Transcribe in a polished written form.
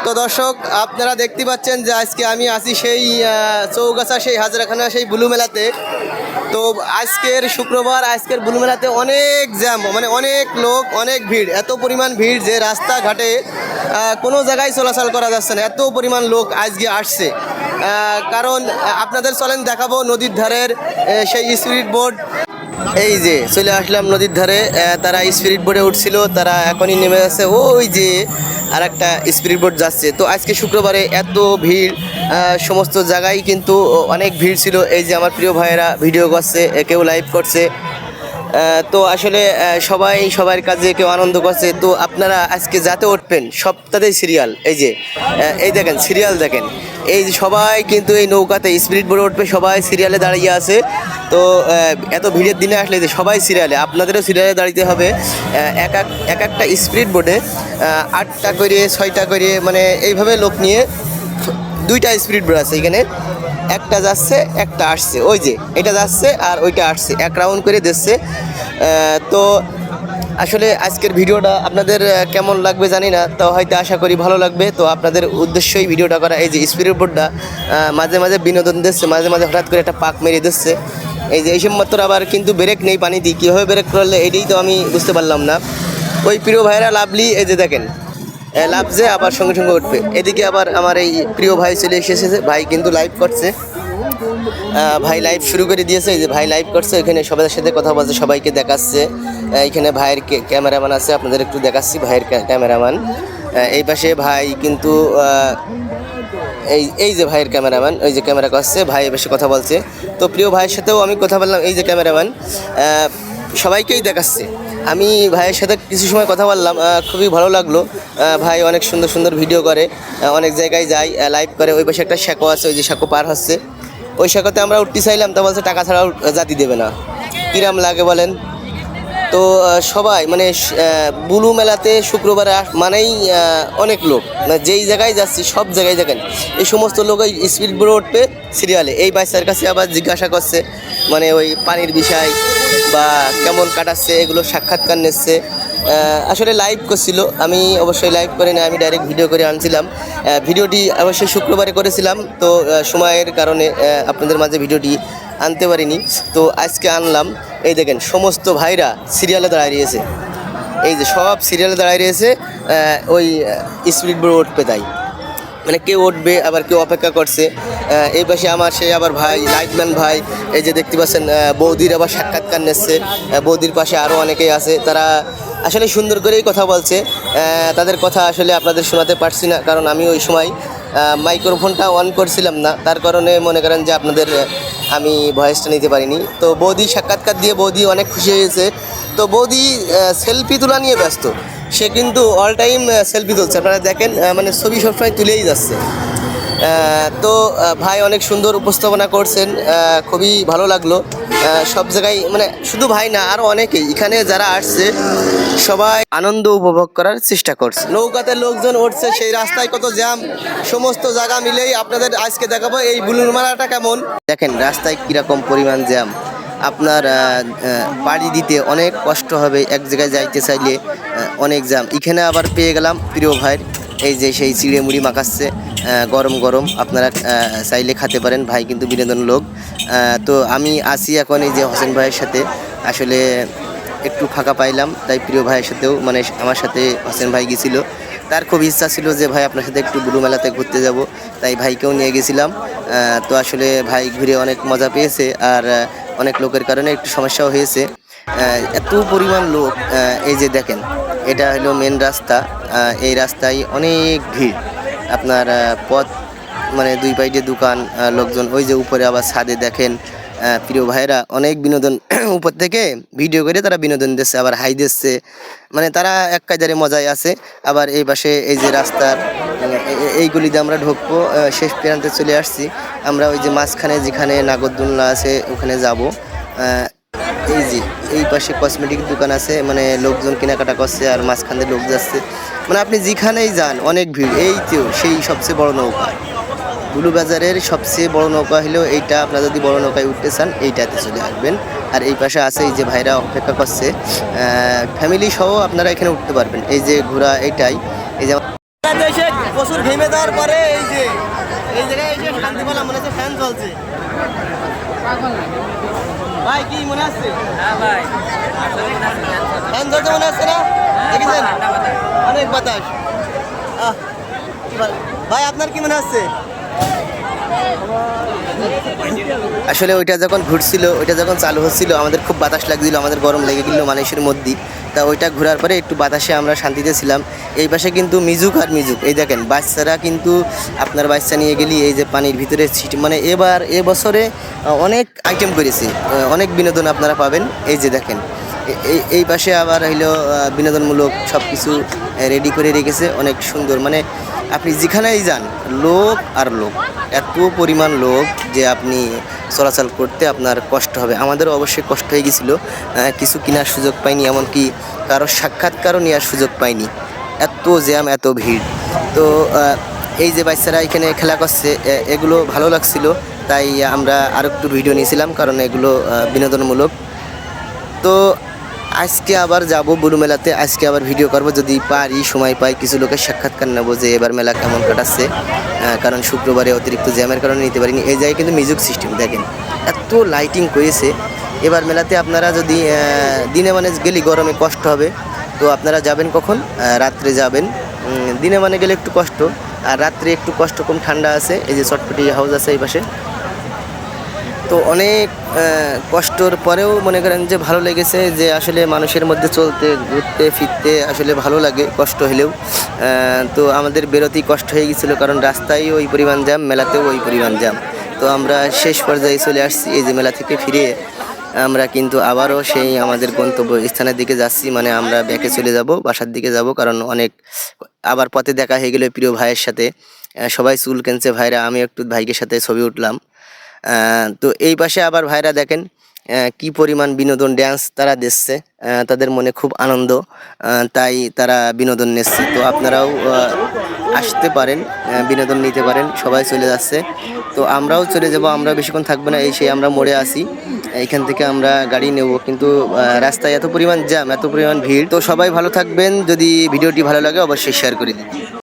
তো দর্শক আপনারা দেখতে পাচ্ছেন যে আজকে আমি আছি সেই চৌগাছা সেই হাজরাখানা সেই বুলু মেলাতে। তো আজকের শুক্রবার, আজকের বুলু মেলাতে অনেক জ্যাম, মানে অনেক লোক, অনেক ভিড়, এত পরিমাণ ভিড় যে রাস্তাঘাটে কোনো জায়গায় চলাচল করা যাচ্ছে না, এত পরিমাণ লোক আজকে আসছে। কারণ আপনাদের চলেন দেখাবো নদীর ধারের সেই স্পিড বোট। এই যে চলে আসলাম নদীর ধারে, তারা স্পিড বোটে উঠছিল, তারা এখনই নেমে যাচ্ছে। ওই যে আর একটা স্পিড বোট যাচ্ছে। তো আজকে শুক্রবারে এত ভিড়, সমস্ত জায়গায় কিন্তু অনেক ভিড় ছিল। এই যে আমার প্রিয় ভাইয়েরা ভিডিও করছে, কেউ লাইভ করছে। তো আসলে সবাই সবার কাজে কেউ আনন্দ করছে। তো আপনারা আজকে যাতে উঠবেন সপ্তাহে সিরিয়াল, এই যে এই দেখেন সিরিয়াল দেখেন, এই যে সবাই কিন্তু এই নৌকাতে স্পিড বোটে উঠবে, সবাই সিরিয়ালে দাঁড়িয়ে আছে। তো এত ভিড়ের দিনে আসলে যে সবাই সিরিয়ালে, আপনাদেরও সিরিয়ালে দাঁড়িয়ে হবে। এক একটা স্পিড বোটে 8টা করে 6টা করে, মানে এইভাবে লোক নিয়ে 2টা স্পিড বোট আছে এখানে, একটা যাচ্ছে একটা আসছে, ওই যে এটা যাচ্ছে আর ওইটা আসছে, এক রাউন্ড করে দিচ্ছে। তো আসলে আজকের ভিডিওটা আপনাদের কেমন লাগবে জানি না, তো হয়তো আশা করি ভালো লাগবে। তো আপনাদের উদ্দেশ্যই ভিডিওটা করা। এই যে স্পিড বোটটা মাঝে মাঝে বিনোদন দিচ্ছে, মাঝে মাঝে হঠাৎ করে একটা পাক মেরে দিচ্ছে। এই যে এইসব মাত্র আবার কিন্তু ব্রেক নেই পানিতে, কীভাবে ব্রেক করলে এটাই তো আমি বুঝতে পারলাম না। ওই প্রিয় ভাইরা লাভলি, এই যে দেখেন লাভছে আবার সঙ্গে সঙ্গে উঠবে। এদিকে আবার আমার এই প্রিয় ভাই চলে এসেছে, ভাই কিন্তু লাইভ করছে, ভাই লাইভ শুরু করে দিয়েছে। এই যে ভাই লাইভ করছে, এখানে সবার সাথে কথা বলছে, সবাইকে দেখাচ্ছে। এখানে ভাইয়ের ক্যামেরাম্যান আছে, আপনাদের একটু দেখাচ্ছি ভাইয়ের ক্যামেরাম্যান। এই পাশে ভাই কিন্তু এই যে ভাইয়ের ক্যামেরাম্যান, ওই যে ক্যামেরা করছে, ভাই এ পাশে কথা বলছে। তো প্রিয় ভাইয়ের সাথেও আমি কথা বললাম, এই যে ক্যামেরাম্যান সবাইকেই দেখাচ্ছে। আমি ভাইয়ের সাথে কিছু সময় কথা বললাম, খুবই ভালো লাগলো। ভাই অনেক সুন্দর সুন্দর ভিডিও করে, অনেক জায়গায় যায়, লাইভ করে। ওই পাশে একটা সাঁকো আছে, ওই যে সাঁকো পার হচ্ছে, ওই সাঁকোতে আমরা উঠতে চাইলাম, তা বলছে টাকা ছাড়াও জাতি দেবে না। কিরাম লাগে বলেন? তো সবাই মানে বুলু মেলাতে শুক্রবারে মানেই অনেক লোক, মানে যেই জায়গায় যাচ্ছি সব জায়গায় দেখেন এই সমস্ত লোক ওই স্পিড বোটে উঠবে সিরিয়ালে। এই বাচ্চার কাছে আবার জিজ্ঞাসা করছে, মানে ওই পানির বিষয় বা কেমন কাটাচ্ছে এগুলো সাক্ষাৎকার নিচ্ছে। আসলে লাইভ করছিল, আমি অবশ্যই লাইভ করি না, আমি ডাইরেক্ট ভিডিও করে আনছিলাম। ভিডিওটি অবশ্যই শুক্রবারে করেছিলাম, তো সময়ের কারণে আপনাদের মাঝে ভিডিওটি আনতে পারিনি, তো আজকে আনলাম। এই দেখেন সমস্ত ভাইরা সিরিয়ালে দাঁড়িয়ে রয়েছে, এই যে সব সিরিয়ালে দাঁড়িয়ে রয়েছে ওই স্পিড বোটে উঠবে, তাই মানে কেউ উঠবে আবার কেউ অপেক্ষা করছে। এই পাশে আমার সে আবার ভাই লাইটম্যান ভাই, এই যে দেখতে পাচ্ছেন বৌদির আবার সাক্ষাৎকার নিচ্ছে। বৌদির পাশে আরও অনেকেই আছে, তারা আসলে সুন্দর করেই কথা বলছে। তাদের কথা আসলে আপনাদের শোনাতে পারছি না, কারণ আমি ওই সময় মাইক্রোফোনটা অন করছিলাম না, তার কারণে মনে করেন যে আপনাদের আমি ভয়েসটা নিতে পারিনি। তো বৌদি সাক্ষাৎকার দিয়ে বৌদি অনেক খুশি হয়েছে। তো বৌদি সেলফি তোলা নিয়ে ব্যস্ত, সে কিন্তু অল টাইম সেলফি তুলছে, আপনারা দেখেন, মানে ছবি সবসময় তুলেই যাচ্ছে। তো ভাই অনেক সুন্দর উপস্থাপনা করছেন, খুবই ভালো লাগলো। সব জায়গায় মানে শুধু ভাই না, আরও অনেকেই এখানে যারা আসছে সবাই আনন্দ উপভোগ করার চেষ্টা করছে। নৌকাতে লোকজন উঠছে, সেই রাস্তায় কত জ্যাম, সমস্ত জায়গা মিলেই আপনাদের আজকে দেখাবো এই বুলুর মেলাটা কেমন। দেখেন রাস্তায় কীরকম পরিমাণ জ্যাম, আপনার পাড়ি দিতে অনেক কষ্ট হবে, এক জায়গায় যাইতে চাইলে অনেক জ্যাম। এখানে আবার পেয়ে গেলাম প্রিয় ভাইয়ের, এই যে সেই চিড়ে মুড়ি মাখাচ্ছে গরম গরম, আপনারা চাইলে খেতে পারেন, ভাই কিন্তু বিনোদন লোক। তো আমি আসি এখন এই যে হোসেন ভাইয়ের সাথে, আসলে একটু ফাঁকা পাইলাম, তাই প্রিয় ভাইয়ের সাথেও, মানে আমার সাথে হোসেন ভাই গেছিলো, তার খুব ইচ্ছা ছিল যে ভাই আপনার সাথে একটু বুলু মেলাতে ঘুরতে যাব, তাই ভাইকেও নিয়ে গেছিলাম। তো আসলে ভাই ঘুরে অনেক মজা পেয়েছে, আর অনেক লোকের কারণে একটু সমস্যাও হয়েছে। এত পরিমাণ লোক, এই যে দেখেন এটা হলো মেন রাস্তা, এই রাস্তায় অনেক ভিড়, আপনার পথ মানে দুই পাইডে দোকান, লোকজন। ওই যে উপরে আবার ছাদে দেখেন প্রিয় ভাইরা অনেক বিনোদন উপর থেকে ভিডিও করে তারা বিনোদন দিচ্ছে, আবার হাই দিচ্ছে, মানে তারা এক কাজারে মজায় আছে। আবার এই পাশে এই যে রাস্তার এইগুলিতে আমরা ঢুকবো, শেষ প্রান্তে চলে আসছি আমরা, ওই যে মাঝখানে যেখানে নাগরদোলনা আছে ওখানে যাব। এই যে এই পাশে কসমেটিক দোকান আছে, মানে লোকজন কেনাকাটা করছে, আর মাঝখানে লোক যাচ্ছে, মানে আপনি যেখানেই যান অনেক ভিড়। এই তো সেই সবচেয়ে বড় নৌকা, বুলু বাজারের সবচেয়ে বড় নৌকা হলো এইটা। আপনারা যদি বড় নৌকায় উঠতে চান এইটাতে চলে আসবেন। আর এই পাশে আছে এই যে ভাইরা অপেক্ষা করছে, ফ্যামিলি সহ আপনারা এখানে উঠতে পারবেন। এই যে ঘোড়া, এইটাই এই যে মেলাতে এসে প্রচুর ঘেমে দেওয়ার পরে এই জায়গায় এসে শান্তি পেলাম, মনে হচ্ছে ফ্যান চলছে। ভাই কি মনে হচ্ছে? ফ্যান চলছে মনে হচ্ছে না? দেখেছেন অনেক বাতাস। ভাই আপনার কি মনে হচ্ছে? আসলে ওইটা যখন ঘুরছিল, ওইটা যখন চালু হচ্ছিল, আমাদের খুব বাতাস লাগছিল, আমাদের গরম লেগে গেল মানুষের মধ্যে। তা ওইটা ঘোরার পরে একটু বাতাসে আমরা শান্তিতে ছিলাম। এই পাশে কিন্তু মিজুক আর মিজুক, এই দেখেন বাচ্চারা কিন্তু আপনার বাচ্চা নিয়ে গেলি এই যে পানির ভিতরে মানে এবছরে অনেক আইটেম করেছি, অনেক বিনোদন আপনারা পাবেন। এই যে দেখেন এই পাশে আবার হইলো বিনোদনমূলক সব কিছু রেডি করে রেখেছে, অনেক সুন্দর। মানে আপনি যেখানেই যান লোক আর লোক, এত পরিমাণ লোক যে আপনি চলাচল করতে আপনার কষ্ট হবে। আমাদেরও অবশ্যই কষ্ট হয়ে গেছিলো, কিছু কেনার সুযোগ পাইনি, এমনকি কারো সাক্ষাৎকারও নেওয়ার সুযোগ পাইনি, এত জ্যাম এত ভিড়। তো এই যে বাচ্চারা এখানে খেলা করছে এগুলো ভালো লাগছিল, তাই আমরা আরও একটু ভিডিও নিয়েছিলাম, কারণ এগুলো বিনোদনমূলক। তো আজকে আবার যাব বুলু মেলাতে, আজকে আবার ভিডিও করব, যদি পারি সময় পাই কিছু লোকের সাক্ষাৎকার নেব যে এবার মেলা কেমন কাটাচ্ছে, কারণ শুক্রবারে অতিরিক্ত জ্যামের কারণে নিতে পারিনি। এই জায়গায় কিন্তু মিউজিক সিস্টেম দেখেন এত লাইটিং করেছে। এবার মেলাতে আপনারা যদি দিনে মানে গেলে গরমে কষ্ট হবে, তো আপনারা যাবেন কখন? রাত্রে যাবেন। দিনে মানে গেলে একটু কষ্ট, আর রাত্রে একটু কষ্ট কম, ঠান্ডা আছে। এই যে চটপটি হাউস আছে এই পাশে, তো অনেক কষ্টর পরেও মনে করেন যে ভালো লেগেছে, যে আসলে মানুষের মধ্যে চলতে ঘুরতে ফিরতে আসলে ভালো লাগে কষ্ট হলেও। তো আমাদের বেরোতেই কষ্ট হয়ে গেছিলো, কারণ রাস্তায় ওই পরিমাণ জ্যাম, মেলাতেও ওই পরিমাণ জ্যাম। তো আমরা শেষ পর্যায়ে চলে আসছি, এই যে মেলা থেকে ফিরে আমরা কিন্তু আবারও সেই আমাদের গন্তব্য স্থানের দিকে যাচ্ছি, মানে আমরা ব্যাকে চলে যাব, বাসার দিকে যাব। কারণ অনেক আবার পথে দেখা হয়ে গেলো প্রিয় ভাইয়ের সাথে, সবাই চুল কেনছে ভাইরা, আমি একটু ভাইকে সাথে ছবি উঠলাম। তো এই পাশে আবার ভাইরা দেখেন কি পরিমাণ বিনোদন ড্যান্স তারা দিচ্ছে, তাদের মনে খুব আনন্দ, তাই তারা বিনোদন নিচ্ছে। তো আপনারাও আসতে পারেন, বিনোদন নিতে পারেন। সবাই চলে যাচ্ছে, তো আমরাও চলে যাব, আমরা বেশিক্ষণ থাকবো না, এই সেই আমরা মোড়ে আসি, এইখান থেকে আমরা গাড়ি নেব, কিন্তু রাস্তায় এত পরিমাণ জ্যাম এত পরিমাণ ভিড়। তো সবাই ভালো থাকবেন, যদি ভিডিওটি ভালো লাগে অবশ্যই শেয়ার করে দিন।